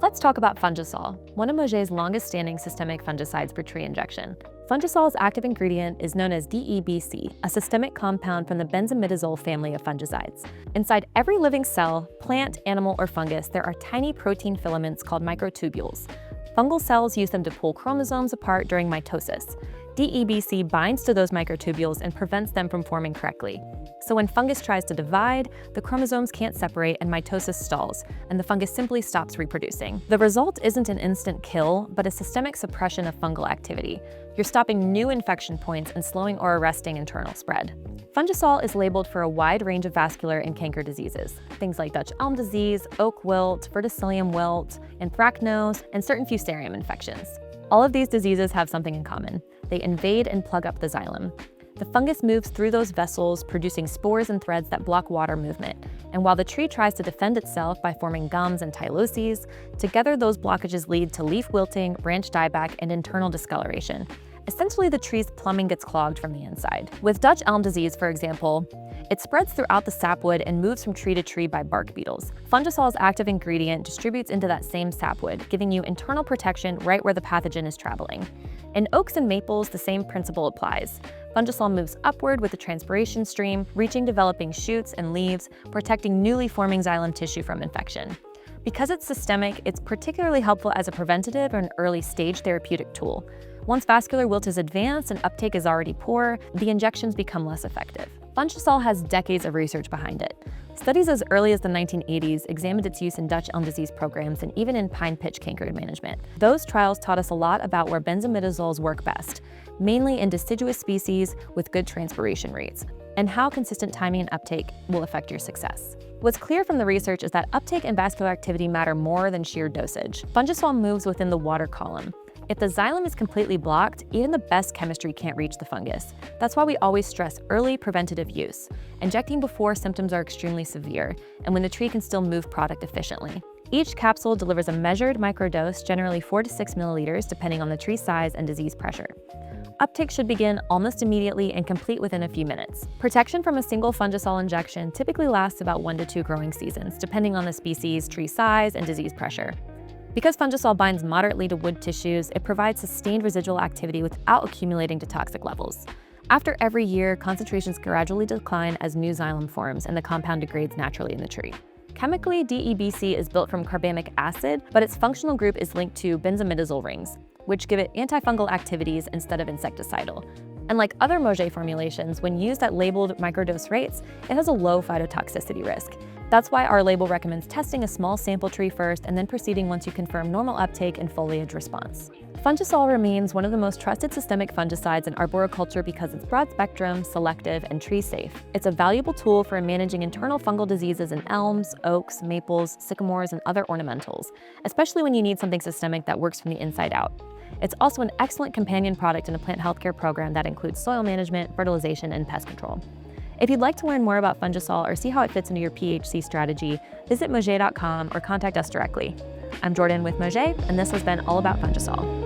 Let's talk about Fungisol, one of Mauget's longest-standing systemic fungicides for tree injection. Fungisol's active ingredient is known as DEBC, a systemic compound from the benzimidazole family of fungicides. Inside every living cell, plant, animal, or fungus, there are tiny protein filaments called microtubules. Fungal cells use them to pull chromosomes apart during mitosis. DEBC binds to those microtubules and prevents them from forming correctly. So when fungus tries to divide, the chromosomes can't separate and mitosis stalls, and the fungus simply stops reproducing. The result isn't an instant kill, but a systemic suppression of fungal activity. You're stopping new infection points and slowing or arresting internal spread. Fungisol is labeled for a wide range of vascular and canker diseases, things like Dutch elm disease, oak wilt, verticillium wilt, anthracnose, and certain fusarium infections. All of these diseases have something in common. They invade and plug up the xylem. The fungus moves through those vessels, producing spores and threads that block water movement. And while the tree tries to defend itself by forming gums and tyloses, together those blockages lead to leaf wilting, branch dieback, and internal discoloration. Essentially, the tree's plumbing gets clogged from the inside. With Dutch elm disease, for example, it spreads throughout the sapwood and moves from tree to tree by bark beetles. Fungisol's active ingredient distributes into that same sapwood, giving you internal protection right where the pathogen is traveling. In oaks and maples, the same principle applies. Fungisol moves upward with the transpiration stream, reaching developing shoots and leaves, protecting newly forming xylem tissue from infection. Because it's systemic, it's particularly helpful as a preventative or an early-stage therapeutic tool. Once vascular wilt is advanced and uptake is already poor, the injections become less effective. Fungisol has decades of research behind it. Studies as early as the 1980s examined its use in Dutch elm disease programs and even in pine pitch canker management. Those trials taught us a lot about where benzimidazoles work best, mainly in deciduous species with good transpiration rates, and how consistent timing and uptake will affect your success. What's clear from the research is that uptake and vascular activity matter more than sheer dosage. Fungisol moves within the water column. If the xylem is completely blocked, even the best chemistry can't reach the fungus. That's why we always stress early preventative use, injecting before symptoms are extremely severe, and when the tree can still move product efficiently. Each capsule delivers a measured microdose, generally 4 to 6 milliliters, depending on the tree size and disease pressure. Uptake should begin almost immediately and complete within a few minutes. Protection from a single Fungisol injection typically lasts about 1 to 2 growing seasons, depending on the species, tree size, and disease pressure. Because Fungisol binds moderately to wood tissues, it provides sustained residual activity without accumulating to toxic levels. After every year, concentrations gradually decline as new xylem forms and the compound degrades naturally in the tree. Chemically, DEBC is built from carbamic acid, but its functional group is linked to benzimidazole rings, which give it antifungal activities instead of insecticidal. And like other Mauget formulations, when used at labeled microdose rates, it has a low phytotoxicity risk. That's why our label recommends testing a small sample tree first and then proceeding once you confirm normal uptake and foliage response. Fungisol remains one of the most trusted systemic fungicides in arboriculture because it's broad spectrum, selective, and tree safe. It's a valuable tool for managing internal fungal diseases in elms, oaks, maples, sycamores, and other ornamentals, especially when you need something systemic that works from the inside out. It's also an excellent companion product in a plant healthcare program that includes soil management, fertilization, and pest control. If you'd like to learn more about Fungisol or see how it fits into your PHC strategy, visit Mauget.com or contact us directly. I'm Jordan with Mauget, and this has been All About Fungisol.